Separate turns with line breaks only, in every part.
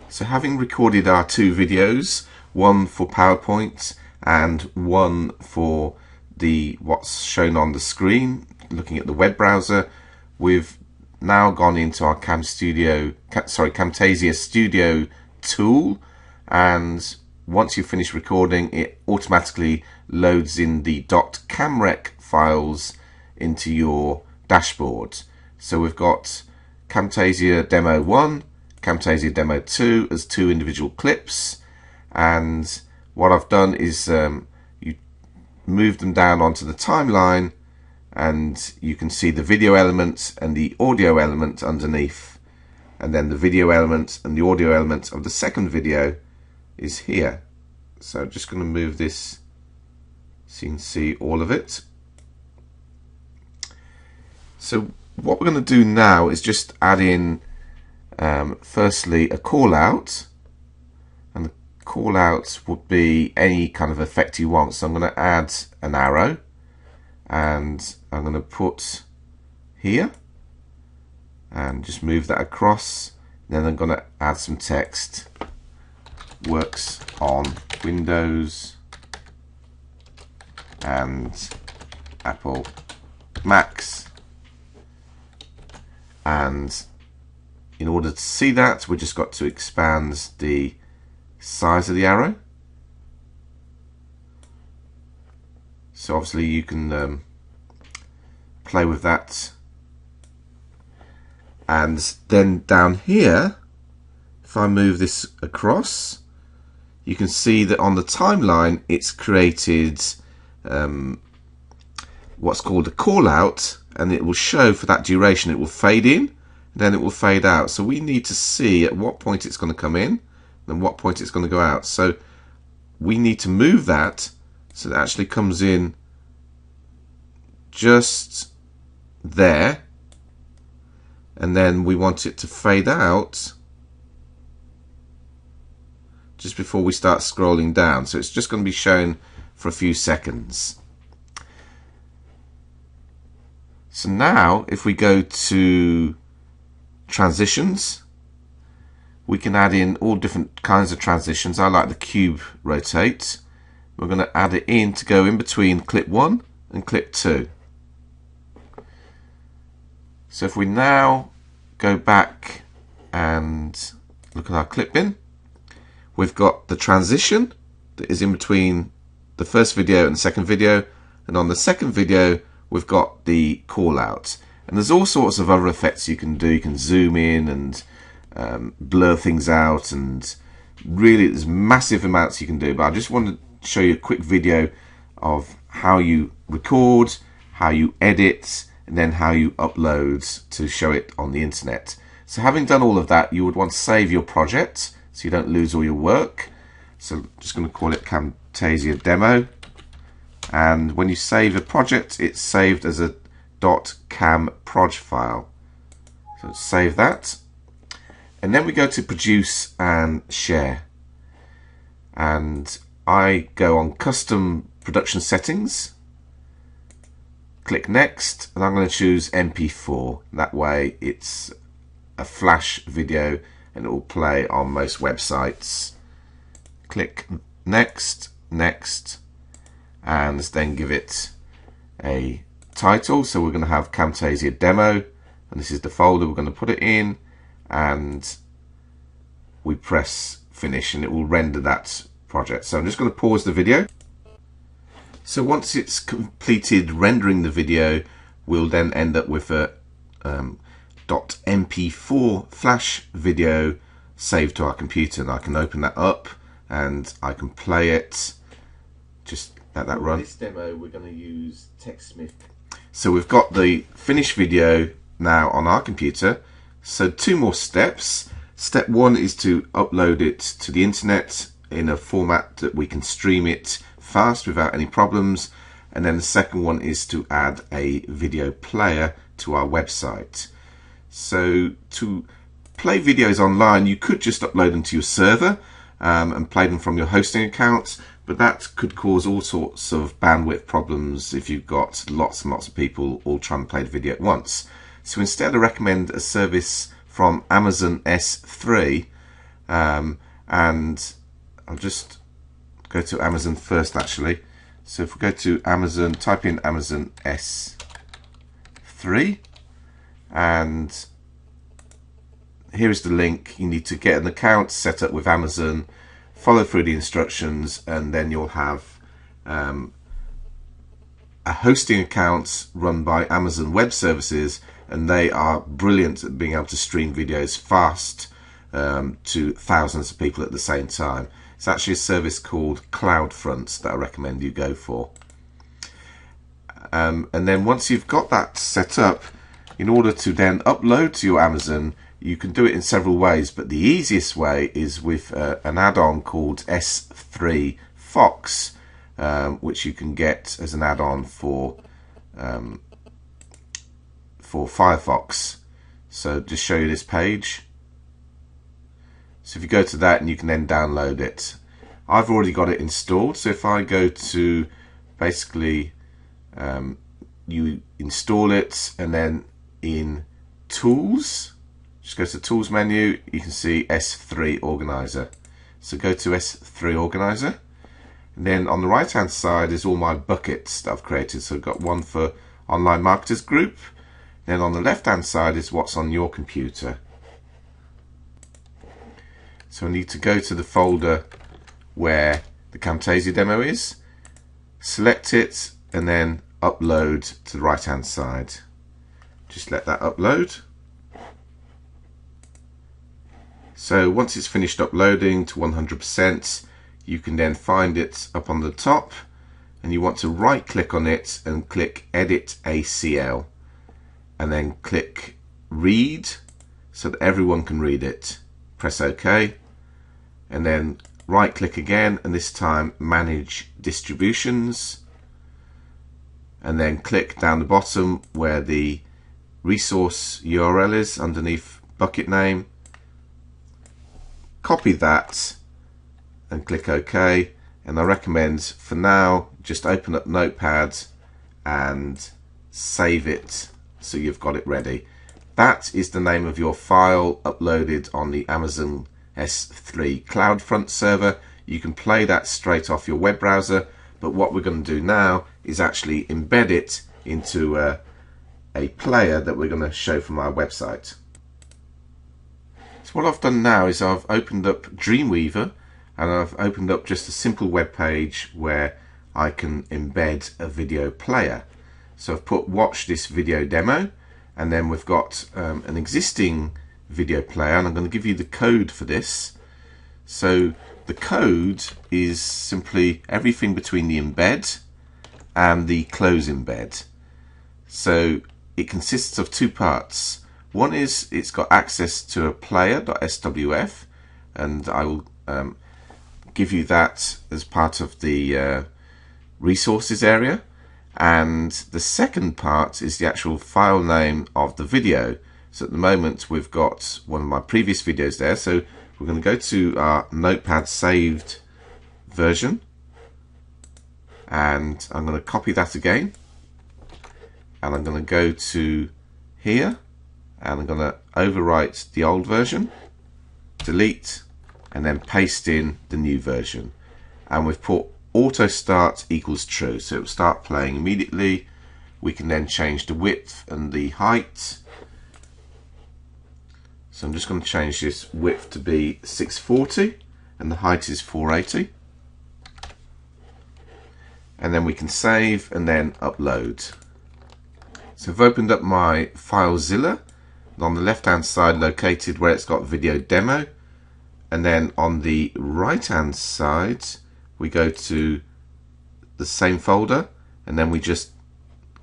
So having recorded our two videos, one for PowerPoint and one for what's shown on the screen, looking at the web browser, we've now gone into our Camtasia Studio tool, and once you finish recording, it automatically loads in the .camrec files into your dashboard. So we've got Camtasia Demo 1, Camtasia Demo 2 as two individual clips, and what I've done is you move them down onto the timeline, and you can see the video element and the audio element underneath, and then the video element and the audio element of the second video is here. So I'm just going to move this so you can see all of it. So what we're going to do now is just add in firstly a call out, and the call out would be any kind of effect you want. So I'm going to add an arrow, and I'm going to put here and just move that across. Then I'm going to add some text. Works on Windows and Apple Macs. And in order to see that, we just got to expand the size of the arrow. So obviously you can play with that. And then down here, if I move this across, you can see that on the timeline it's created what's called a call out, and it will show for that duration. It will fade in, then it will fade out. So we need to see at what point it's going to come in and what point it's going to go out. So we need to move that so it actually comes in just there, and then we want it to fade out just before we start scrolling down. So it's just going to be shown for a few seconds. So now if we go to transitions, we can add in all different kinds of transitions. I like the cube rotate. We're going to add it in to go in between clip 1 and clip 2. So if we now go back and look at our clip bin, we've got the transition that is in between the first video and the second video, and on the second video we've got the call out. And there's all sorts of other effects you can do. You can zoom in and blur things out, and really there's massive amounts you can do, but I just wanted to show you a quick video of how you record, how you edit, and then how you upload to show it on the internet. So having done all of that, you would want to save your project so you don't lose all your work. So I'm just going to call it Camtasia Demo, and when you save a project, it's saved as a .camproj file. So save that, and then we go to produce and share, and I go on custom production settings, click next, and I'm going to choose MP4. That way it's a flash video and it will play on most websites. Click next, next, and then give it a title. So we're going to have Camtasia Demo, and this is the folder we're going to put it in, and we press finish and it will render that project. So I'm just going to pause the video. So once it's completed rendering the video, we'll then end up with a .mp4 flash video saved to our computer, and I can open that up and I can play it. Just let that run. For this demo we're going to use TechSmith. So we've got the finished video now on our computer. So two more steps. Step 1 is to upload it to the internet in a format that we can stream it fast without any problems, and then the second one is to add a video player to our website. So to play videos online, you could just upload them to your server and play them from your hosting account, but that could cause all sorts of bandwidth problems if you've got lots and lots of people all trying to play the video at once. So instead I recommend a service from Amazon S3, and I'll just go to Amazon first actually. So if we go to Amazon, type in Amazon S3, and here is the link. You need to get an account set up with Amazon, follow through the instructions, and then you'll have a hosting account run by Amazon Web Services, and they are brilliant at being able to stream videos fast to thousands of people at the same time. It's actually a service called CloudFront that I recommend you go for. And then once you've got that set up, in order to then upload to your Amazon, you can do it in several ways, but the easiest way is with an add-on called S3 Fox, which you can get as an add-on for Firefox. So just show you this page. So if you go to that, and you can then download it. I've already got it installed, so if I go to basically you install it, and then in Tools, just go to Tools menu, you can see S3 Organizer. So go to S3 Organizer, and then on the right hand side is all my buckets that I've created. So I've got one for Online Marketers Group, then on the left hand side is what's on your computer. So I need to go to the folder where the Camtasia demo is, select it, and then upload to the right hand side. Just let that upload. So once it's finished uploading to 100%, you can then find it up on the top, and you want to right click on it and click Edit ACL, and then click Read so that everyone can read it. Press OK, and then right click again, and this time Manage Distributions, and then click down the bottom where the resource URL is underneath bucket name. Copy that and click OK, and I recommend for now just open up Notepad and save it so you've got it ready. That is the name of your file uploaded on the Amazon S3 CloudFront server. You can play that straight off your web browser, but what we're going to do now is actually embed it into a player that we're going to show from our website. So what I've done now is I've opened up Dreamweaver, and I've opened up just a simple web page where I can embed a video player. So I've put watch this video demo, and then we've got an existing video player, and I'm going to give you the code for this. So the code is simply everything between the embed and the close embed. So it consists of two parts. One is it's got access to a player.swf, and I will give you that as part of the resources area. And the second part is the actual file name of the video. So at the moment we've got one of my previous videos there, so we're going to go to our Notepad saved version, and I'm going to copy that again, and I'm going to go to here, and I'm going to overwrite the old version, delete, and then paste in the new version. And we've put auto start equals true, so it will start playing immediately. We can then change the width and the height. So I'm just going to change this width to be 640 and the height is 480. And then we can save and then upload. So I've opened up my FileZilla, and on the left hand side located where it's got video demo, and then on the right hand side we go to the same folder, and then we just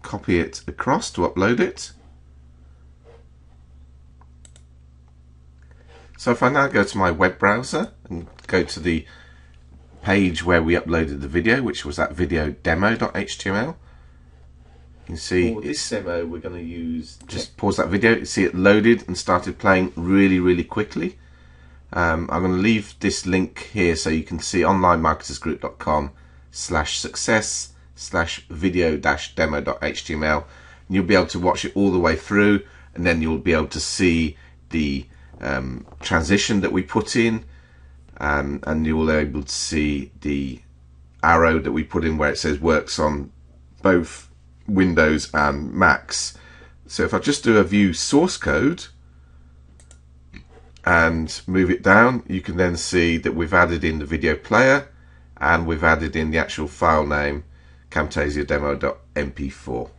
copy it across to upload it. So if I now go to my web browser and go to the page where we uploaded the video, which was that video demo.html, you can see for this demo we're going to use, just pause that video, you see it loaded and started playing really quickly. I'm going to leave this link here so you can see onlinemarketersgroup.com/success/video-demo.html, and you'll be able to watch it all the way through, and then you'll be able to see the transition that we put in, and you'll be able to see the arrow that we put in where it says works on both Windows and Macs. So if I just do a view source code and move it down, you can then see that we've added in the video player and we've added in the actual file name Camtasia demo.mp4.